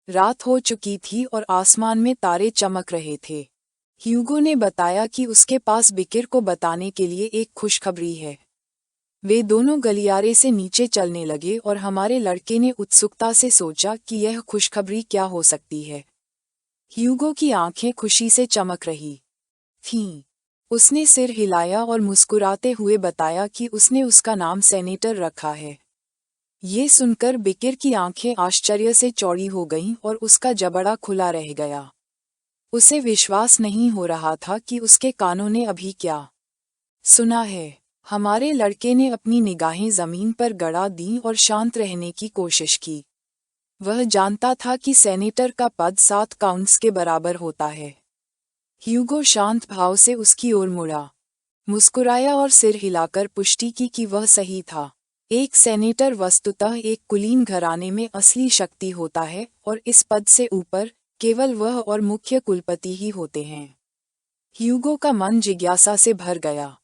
रात हो चुकी थी और आसमान में तारे चमक रहे थे। ह्यूगो ने बताया कि उसके पास बिकिर को बताने के लिए एक खुशखबरी है। वे दोनों गलियारे से नीचे चलने लगे और हमारे लड़के ने उत्सुकता से सोचा कि यह खुशखबरी क्या हो सकती है। ह्यूगो की आंखें खुशी से चमक रही थीं। उसने सिर हिलाया और मुस्कुराते हुए बताया कि उसने उसका नाम सेनेटर रखा है। ये सुनकर बिकिर की आंखें आश्चर्य से चौड़ी हो गईं और उसका जबड़ा खुला रह गया। उसे विश्वास नहीं हो रहा था कि उसके कानों ने अभी क्या सुना है। हमारे लड़के ने अपनी निगाहें जमीन पर गड़ा दीं और शांत रहने की कोशिश की। वह जानता था कि सेनेटर का पद 7 काउंट्स के बराबर होता है। ह्यूगो शांत भाव से उसकी ओर मुड़ा, मुस्कुराया और सिर हिलाकर पुष्टि की कि वह सही था। एक सेनेटर वस्तुतः एक कुलीन घराने में असली शक्ति होता है और इस पद से ऊपर केवल वह और मुख्य कुलपति ही होते हैं। ह्यूगो का मन जिज्ञासा से भर गया।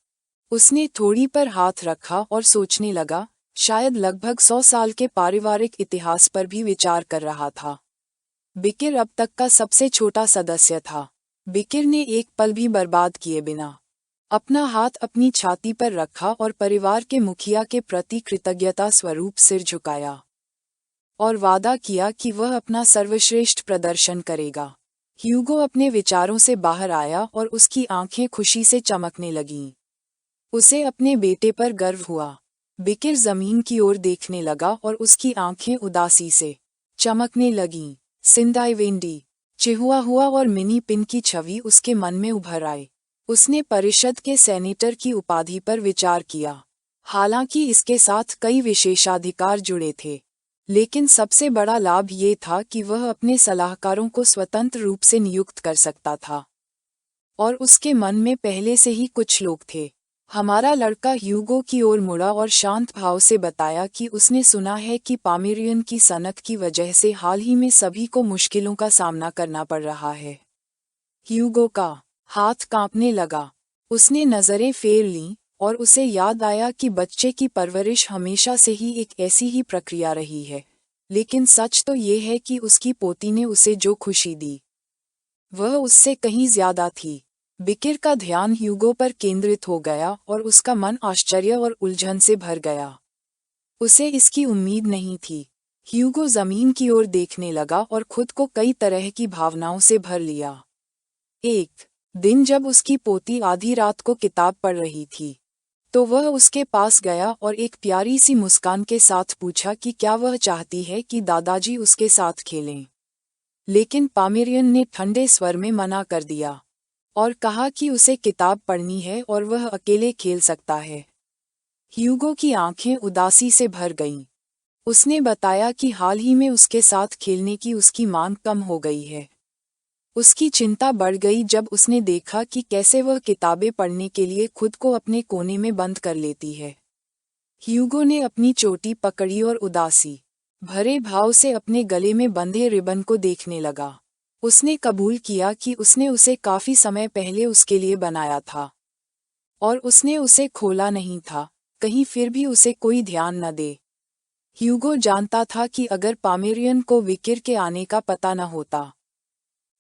उसने थोड़ी पर हाथ रखा और सोचने लगा, शायद लगभग 100 साल के पारिवारिक इतिहास पर भी विचार कर रहा था। बिकिर अब तक का सबसे छोटा सदस्य था। बिकिर ने एक पल भी बर्बाद किए बिना अपना हाथ अपनी छाती पर रखा और परिवार के मुखिया के प्रति कृतज्ञता स्वरूप सिर झुकाया और वादा किया कि वह अपना सर्वश्रेष्ठ प्रदर्शन करेगा। ह्यूगो अपने विचारों से बाहर आया और उसकी आंखें खुशी से चमकने लगीं। उसे अपने बेटे पर गर्व हुआ। बिकिर जमीन की ओर देखने लगा और उसकी आंखें उदासी से चमकने लगीं। सिंदाई वेंडी, चिहुआहुआ और मिनी पिन की छवि उसके मन में उभर आई। उसने परिषद के सेनेटर की उपाधि पर विचार किया। हालांकि इसके साथ कई विशेषाधिकार जुड़े थे, लेकिन सबसे बड़ा लाभ ये था कि वह अपने सलाहकारों को स्वतंत्र रूप से नियुक्त कर सकता था। और उसके मन में पहले से ही कुछ लोग थे। हमारा लड़का ह्यूगो की ओर मुड़ा और शांत भाव से बताया कि उसने सुना है कि पामेरियन की सनक की वजह से हाल ही में सभी को मुश्किलों का सामना करना पड़ रहा है। ह्यूगो का हाथ कांपने लगा। उसने नजरें फेर लीं और उसे याद आया कि बच्चे की परवरिश हमेशा से ही एक ऐसी ही प्रक्रिया रही है, लेकिन सच तो ये है कि उसकी पोती ने उसे जो खुशी दी वह उससे कहीं ज्यादा थी। बिकिर का ध्यान ह्यूगो पर केंद्रित हो गया और उसका मन आश्चर्य और उलझन से भर गया। उसे इसकी उम्मीद नहीं थी। ह्यूगो जमीन की ओर देखने लगा और खुद को कई तरह की भावनाओं से भर लिया। एक दिन जब उसकी पोती आधी रात को किताब पढ़ रही थी, तो वह उसके पास गया और एक प्यारी सी मुस्कान के साथ पूछा कि क्या वह चाहती है कि दादाजी उसके साथ खेलें। लेकिन पामेरियन ने ठंडे स्वर में मना कर दिया और कहा कि उसे किताब पढ़नी है और वह अकेले खेल सकता है। ह्यूगो की आंखें उदासी से भर गईं। उसने बताया कि हाल ही में उसके साथ खेलने की उसकी मांग कम हो गई है। उसकी चिंता बढ़ गई जब उसने देखा कि कैसे वह किताबें पढ़ने के लिए खुद को अपने कोने में बंद कर लेती है। ह्यूगो ने अपनी चोटी पकड़ी और उदासी भरे भाव से अपने गले में बंधे रिबन को देखने लगा। उसने कबूल किया कि उसने उसे काफी समय पहले उसके लिए बनाया था और उसने उसे खोला नहीं था, कहीं फिर भी उसे कोई ध्यान न दे। ह्यूगो जानता था कि अगर पामेरियन को विकिर के आने का पता न होता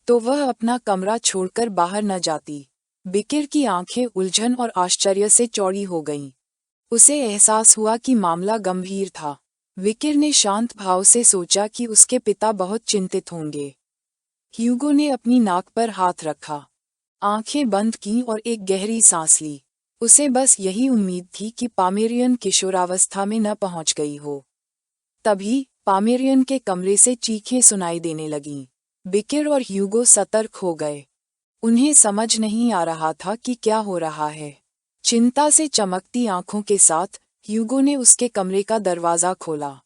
तो वह अपना कमरा छोड़कर बाहर न जाती। बिकिर की आंखें उलझन और आश्चर्य से चौड़ी हो गईं। उसे एहसास हुआ कि मामला गंभीर था। विकिर ने शांत भाव से सोचा कि उसके पिता बहुत चिंतित होंगे। ह्यूगो ने अपनी नाक पर हाथ रखा, आंखें बंद कीं और एक गहरी सांस ली। उसे बस यही उम्मीद थी कि पामेरियन किशोरावस्था में न पहुंच गई हो। तभी पामेरियन के कमरे से चीखें सुनाई देने लगीं। बिकिर और ह्यूगो सतर्क हो गए। उन्हें समझ नहीं आ रहा था कि क्या हो रहा है। चिंता से चमकती आंखों के साथ ह्यूगो ने उसके कमरे का दरवाजा खोला।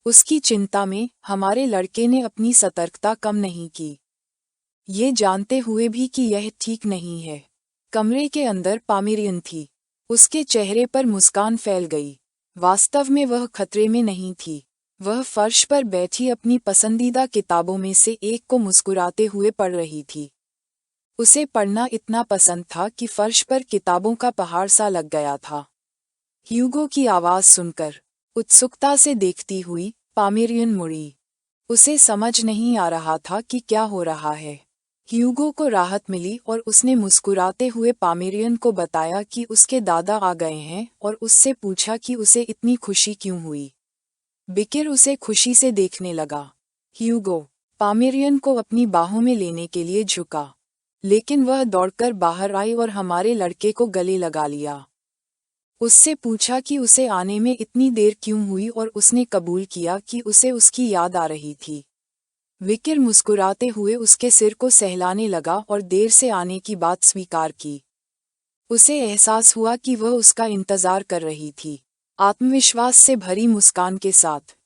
उसकी चिंता में हमारे लड़के ने अपनी सतर्कता कम नहीं की, ये जानते हुए भी कि यह ठीक नहीं है। कमरे के अंदर पामेरियन थी। उसके चेहरे पर मुस्कान फैल गई। वास्तव में वह खतरे में नहीं थी। वह फर्श पर बैठी अपनी पसंदीदा किताबों में से एक को मुस्कुराते हुए पढ़ रही थी। उसे पढ़ना इतना पसंद था कि फर्श पर किताबों का पहाड़ सा लग गया था। ह्यूगो की आवाज सुनकर उत्सुकता से देखती हुई पामेरियन मुड़ी। उसे समझ नहीं आ रहा था कि क्या हो रहा है। ह्यूगो को राहत मिली और उसने मुस्कुराते हुए पामेरियन को बताया कि उसके दादा आ गए हैं और उससे पूछा कि उसे इतनी खुशी क्यों हुई। बिकिर उसे खुशी से देखने लगा। ह्यूगो पामेरियन को अपनी बाहों में लेने के लिए झुका, लेकिन वह दौड़कर बाहर आई और हमारे लड़के को गले लगा लिया। उससे पूछा कि उसे आने में इतनी देर क्यों हुई और उसने कबूल किया कि उसे उसकी याद आ रही थी। विकिर मुस्कुराते हुए उसके सिर को सहलाने लगा और देर से आने की बात स्वीकार की। उसे एहसास हुआ कि वह उसका इंतजार कर रही थी, आत्मविश्वास से भरी मुस्कान के साथ।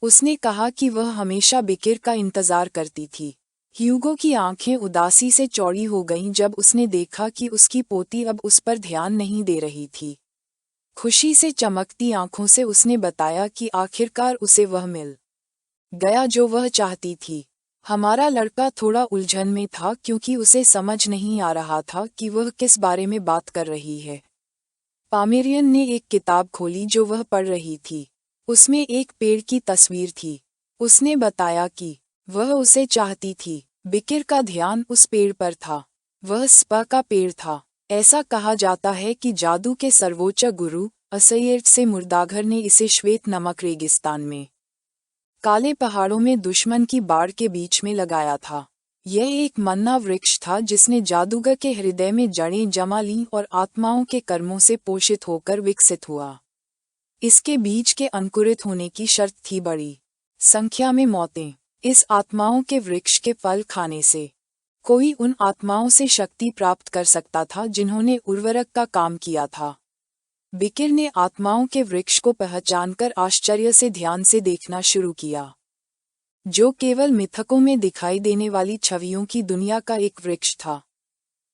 उसने कहा कि वह हमेशा बिकिर का इंतजार करती थी। ह्यूगो की आंखें उदासी से चौड़ी हो गईं जब उसने देखा कि उसकी पोती अब उस पर ध्यान नहीं दे रही थी। खुशी से चमकती आंखों से उसने बताया कि आखिरकार उसे वह मिल गया जो वह चाहती थी। हमारा लड़का थोड़ा उलझन में था क्योंकि उसे समझ नहीं आ रहा था कि वह किस बारे में बात कर रही है। पामेरियन ने एक किताब खोली जो वह पढ़ रही थी। उसमें एक पेड़ की तस्वीर थी। उसने बताया कि वह उसे चाहती थी। बिकिर का ध्यान उस पेड़ पर था। वह स्पा का पेड़ था। ऐसा कहा जाता है कि जादू के सर्वोच्च गुरु असयर्ट से मुर्दाघर ने इसे श्वेत नमक रेगिस्तान में काले पहाड़ों में दुश्मन की बाढ़ के बीच में लगाया था। यह एक मन्ना वृक्ष था जिसने जादूगर के हृदय में जड़ें जमा लीं और आत्माओं के कर्मों से पोषित होकर विकसित हुआ। इसके बीज के अंकुरित होने की शर्त थी बड़ी संख्या में मौतें। इस आत्माओं के वृक्ष के फल खाने से कोई उन आत्माओं से शक्ति प्राप्त कर सकता था जिन्होंने उर्वरक का काम किया था। बिकिर ने आत्माओं के वृक्ष को पहचानकर आश्चर्य से ध्यान से देखना शुरू किया, जो केवल मिथकों में दिखाई देने वाली छवियों की दुनिया का एक वृक्ष था।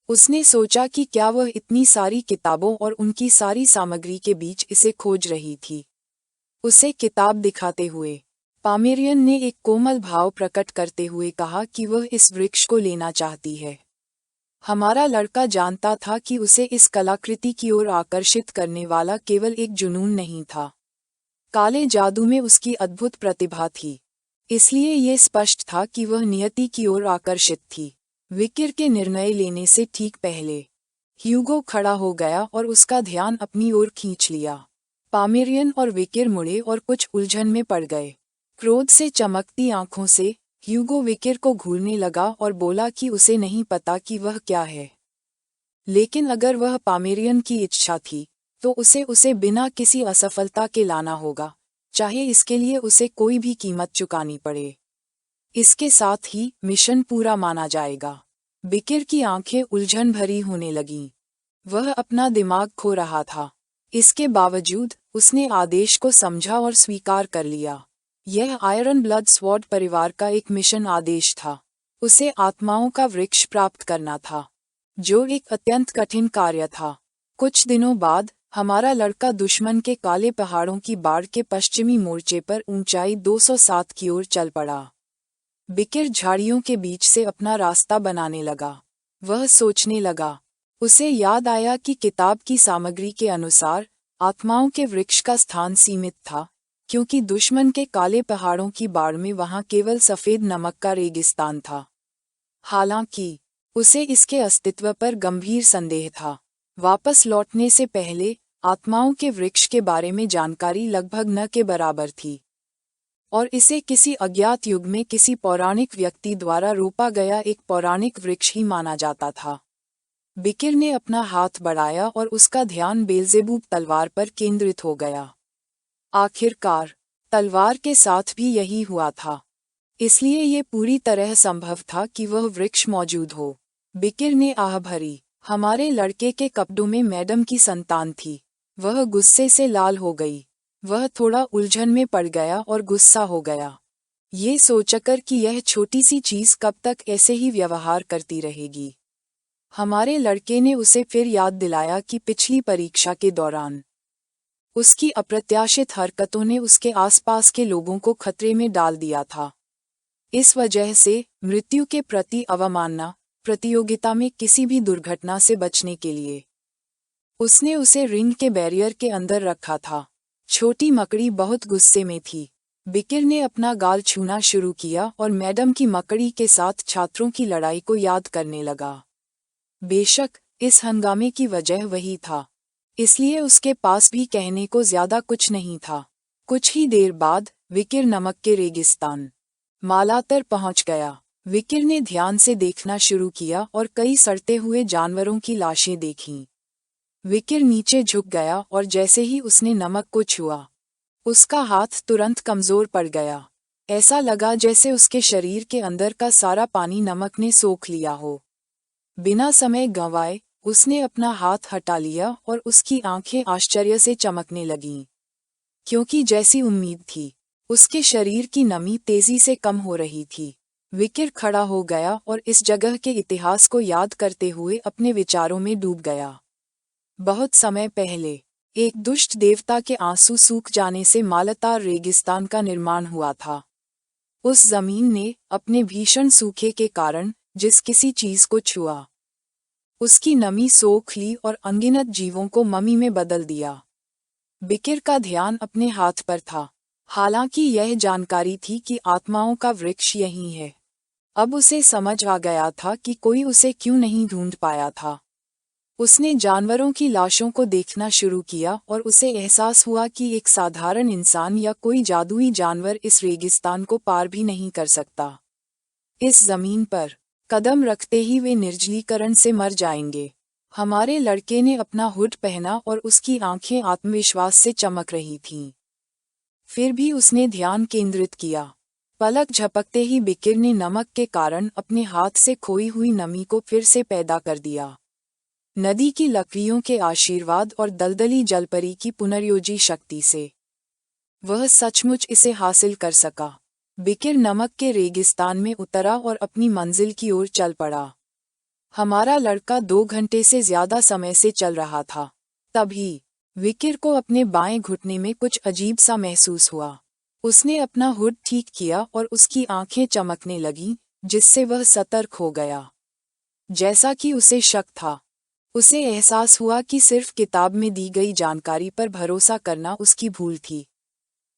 उसने सोचा कि क्या वह इतनी सारी किताबों और उनकी सारी सामग्री के बीच इसे खोज रही थी। उसे किताब दिखाते हुए पामेरियन ने एक कोमल भाव प्रकट करते हुए कहा कि वह इस वृक्ष को लेना चाहती है। हमारा लड़का जानता था कि उसे इस कलाकृति की ओर आकर्षित करने वाला केवल एक जुनून नहीं था। काले जादू में उसकी अद्भुत प्रतिभा थी, इसलिए ये स्पष्ट था कि वह नियति की ओर आकर्षित थी। विकिर के निर्णय लेने से ठीक पहले ह्यूगो खड़ा हो गया और उसका ध्यान अपनी ओर खींच लिया। पामेरियन और विकिर मुड़े और कुछ उलझन में पड़ गए। क्रोध से चमकती आंखों से ह्यूगो विकिर को घूरने लगा और बोला कि उसे नहीं पता कि वह क्या है, लेकिन अगर वह पामेरियन की इच्छा थी तो उसे बिना किसी असफलता के लाना होगा, चाहे इसके लिए उसे कोई भी कीमत चुकानी पड़े। इसके साथ ही मिशन पूरा माना जाएगा। बिकिर की आंखें उलझन भरी होने लगीं। वह अपना दिमाग खो रहा था। इसके बावजूद उसने आदेश को समझा और स्वीकार कर लिया। यह आयरन ब्लड स्वॉर्ड परिवार का एक मिशन आदेश था। उसे आत्माओं का वृक्ष प्राप्त करना था, जो एक अत्यंत कठिन कार्य था। कुछ दिनों बाद हमारा लड़का दुश्मन के काले पहाड़ों की बाढ़ के पश्चिमी मोर्चे पर ऊंचाई 207 की ओर चल पड़ा। बिकिर झाड़ियों के बीच से अपना रास्ता बनाने लगा। वह सोचने लगा। उसे याद आया कि किताब की सामग्री के अनुसार आत्माओं के वृक्ष का स्थान सीमित था, क्योंकि दुश्मन के काले पहाड़ों की बाढ़ में वहां केवल सफेद नमक का रेगिस्तान था। हालांकि उसे इसके अस्तित्व पर गंभीर संदेह था। वापस लौटने से पहले आत्माओं के वृक्ष के बारे में जानकारी लगभग न के बराबर थी, और इसे किसी अज्ञात युग में किसी पौराणिक व्यक्ति द्वारा रोपा गया एक पौराणिक वृक्ष ही माना जाता था। बिकिर ने अपना हाथ बढ़ाया और उसका ध्यान बेल्जेबूब तलवार पर केंद्रित हो गया। आखिरकार तलवार के साथ भी यही हुआ था, इसलिए ये पूरी तरह संभव था कि वह वृक्ष मौजूद हो। बिकिर ने आह भरी। हमारे लड़के के कपड़ों में मैडम की संतान थी। वह गुस्से से लाल हो गई। वह थोड़ा उलझन में पड़ गया और गुस्सा हो गया, ये सोचकर कि यह छोटी सी चीज कब तक ऐसे ही व्यवहार करती रहेगी। हमारे लड़के ने उसे फिर याद दिलाया कि पिछली परीक्षा के दौरान उसकी अप्रत्याशित हरकतों ने उसके आसपास के लोगों को खतरे में डाल दिया था। इस वजह से मृत्यु के प्रति अवमानना प्रतियोगिता में किसी भी दुर्घटना से बचने के लिए उसने उसे रिंग के बैरियर के अंदर रखा था। छोटी मकड़ी बहुत गुस्से में थी। बिकिर ने अपना गाल छूना शुरू किया और मैडम की मकड़ी के साथ छात्रों की लड़ाई को याद करने लगा। बेशक इस हंगामे की वजह वही था, इसलिए उसके पास भी कहने को ज्यादा कुछ नहीं था। कुछ ही देर बाद बिकिर नमक के रेगिस्तान मालातर पहुंच गया। बिकिर ने ध्यान से देखना शुरू किया और कई सड़ते हुए जानवरों की लाशें देखीं। बिकिर नीचे झुक गया और जैसे ही उसने नमक को छुआ, उसका हाथ तुरंत कमजोर पड़ गया। ऐसा लगा जैसे उसके शरीर के अंदर का सारा पानी नमक ने सोख लिया हो। बिना समय गंवाए उसने अपना हाथ हटा लिया और उसकी आंखें आश्चर्य से चमकने लगीं, क्योंकि जैसी उम्मीद थी, उसके शरीर की नमी तेजी से कम हो रही थी। बिकिर खड़ा हो गया और इस जगह के इतिहास को याद करते हुए अपने विचारों में डूब गया। बहुत समय पहले एक दुष्ट देवता के आंसू सूख जाने से मालातार रेगिस्तान का निर्माण हुआ था। उस जमीन ने अपने भीषण सूखे के कारण जिस किसी चीज को छुआ, उसकी नमी सोख ली और अनगिनत जीवों को ममी में बदल दिया। बिकिर का ध्यान अपने हाथ पर था, हालांकि यह जानकारी थी कि आत्माओं का वृक्ष यही है। अब उसे समझ आ गया था कि कोई उसे क्यों नहीं ढूंढ पाया था। उसने जानवरों की लाशों को देखना शुरू किया और उसे एहसास हुआ कि एक साधारण इंसान या कोई जादुई जानवर इस रेगिस्तान को पार भी नहीं कर सकता। इस जमीन पर कदम रखते ही वे निर्जलीकरण से मर जाएंगे। हमारे लड़के ने अपना हुड पहना और उसकी आंखें आत्मविश्वास से चमक रही थीं। फिर भी उसने ध्यान केंद्रित किया। पलक झपकते ही बिकिर ने नमक के कारण अपने हाथ से खोई हुई नमी को फिर से पैदा कर दिया। नदी की लकड़ियों के आशीर्वाद और दलदली जलपरी की पुनर्योजी शक्ति से वह सचमुच इसे हासिल कर सका। बिकिर नमक के रेगिस्तान में उतरा और अपनी मंजिल की ओर चल पड़ा। हमारा लड़का 2 घंटे से ज्यादा समय से चल रहा था। तभी बिकिर को अपने बाएं घुटने में कुछ अजीब सा महसूस हुआ। उसने अपना हुड ठीक किया और उसकी आंखें चमकने लगीं, जिससे वह सतर्क हो गया। जैसा कि उसे शक था, उसे एहसास हुआ कि सिर्फ किताब में दी गई जानकारी पर भरोसा करना उसकी भूल थी।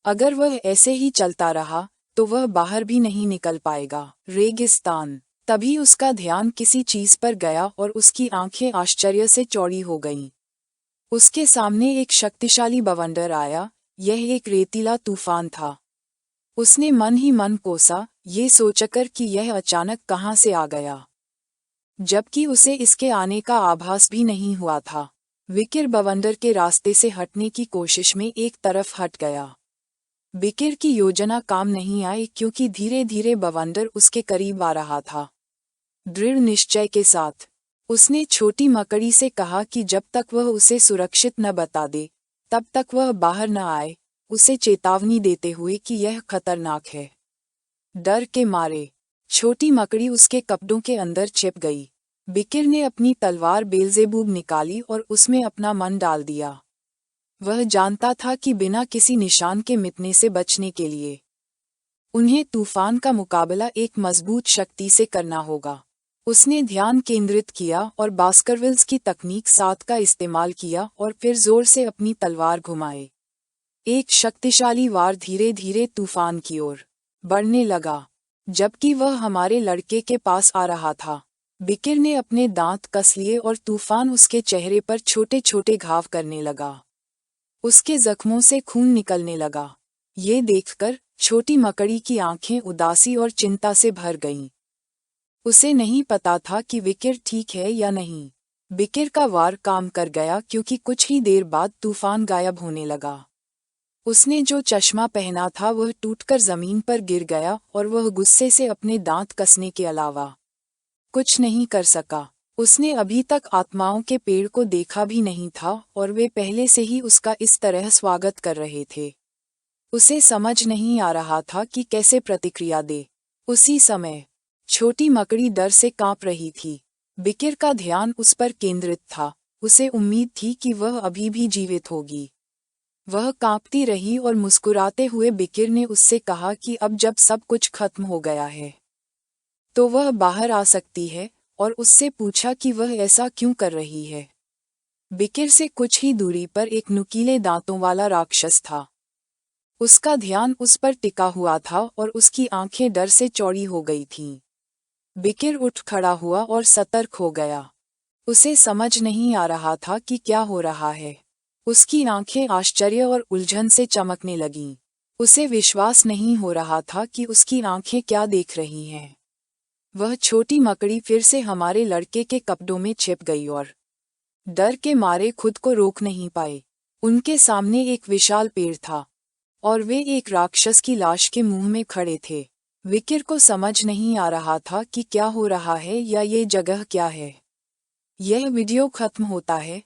अगर वह ऐसे ही चलता रहा तो वह बाहर भी नहीं निकल पाएगा। रेगिस्तान। तभी उसका ध्यान किसी चीज पर गया और उसकी आंखें आश्चर्य से चौड़ी हो गईं। उसके सामने एक शक्तिशाली बवंडर आया। यह एक रेतीला तूफान था। उसने मन ही मन कोसा, ये सोचकर कि यह अचानक कहाँ से आ गया, जबकि उसे इसके आने का आभास भी नहीं हुआ था। बिकिर बवंडर के रास्ते से हटने की कोशिश में एक तरफ हट गया। बिकिर की योजना काम नहीं आई क्योंकि धीरे धीरे बवंडर उसके करीब आ रहा था। दृढ़ निश्चय के साथ उसने छोटी मकड़ी से कहा कि जब तक वह उसे सुरक्षित न बता दे, तब तक वह बाहर न आए, उसे चेतावनी देते हुए कि यह खतरनाक है। डर के मारे छोटी मकड़ी उसके कपड़ों के अंदर छिप गई। बिकिर ने अपनी तलवार बेलजेबूब निकाली और उसमें अपना मन डाल दिया। वह जानता था कि बिना किसी निशान के मिटने से बचने के लिए उन्हें तूफान का मुकाबला एक मजबूत शक्ति से करना होगा। उसने ध्यान केंद्रित किया और बास्करविल्स की तकनीक 7 का इस्तेमाल किया और फिर जोर से अपनी तलवार घुमाए। एक शक्तिशाली वार धीरे धीरे तूफान की ओर बढ़ने लगा, जबकि वह हमारे लड़के के पास आ रहा था। बिकिर ने अपने दांत कस लिए और तूफान उसके चेहरे पर छोटे छोटे घाव करने लगा। उसके जख्मों से खून निकलने लगा। ये देखकर छोटी मकड़ी की आंखें उदासी और चिंता से भर गईं। उसे नहीं पता था कि बिकिर ठीक है या नहीं। बिकिर का वार काम कर गया क्योंकि कुछ ही देर बाद तूफान गायब होने लगा। उसने जो चश्मा पहना था वह टूटकर जमीन पर गिर गया और वह गुस्से से अपने दांत कसने के अलावा कुछ नहीं कर सका। उसने अभी तक आत्माओं के पेड़ को देखा भी नहीं था और वे पहले से ही उसका इस तरह स्वागत कर रहे थे। उसे समझ नहीं आ रहा था कि कैसे प्रतिक्रिया दे। उसी समय छोटी मकड़ी डर से कांप रही थी। बिकिर का ध्यान उस पर केंद्रित था। उसे उम्मीद थी कि वह अभी भी जीवित होगी। वह कांपती रही और मुस्कुराते हुए बिकिर ने उससे कहा कि अब जब सब कुछ खत्म हो गया है तो वह बाहर आ सकती है, और उससे पूछा कि वह ऐसा क्यों कर रही है। बिकिर से कुछ ही दूरी पर एक नुकीले दांतों वाला राक्षस था। उसका ध्यान उस पर टिका हुआ था और उसकी आंखें डर से चौड़ी हो गई थीं। बिकिर उठ खड़ा हुआ और सतर्क हो गया। उसे समझ नहीं आ रहा था कि क्या हो रहा है। उसकी आंखें आश्चर्य और उलझन से चमकने लगीं। उसे विश्वास नहीं हो रहा था कि उसकी आंखें क्या देख रही हैं। वह छोटी मकड़ी फिर से हमारे लड़के के कपड़ों में छिप गई और डर के मारे खुद को रोक नहीं पाए। उनके सामने एक विशाल पेड़ था और वे एक राक्षस की लाश के मुंह में खड़े थे। विकिर को समझ नहीं आ रहा था कि क्या हो रहा है या ये जगह क्या है। यह वीडियो खत्म होता है।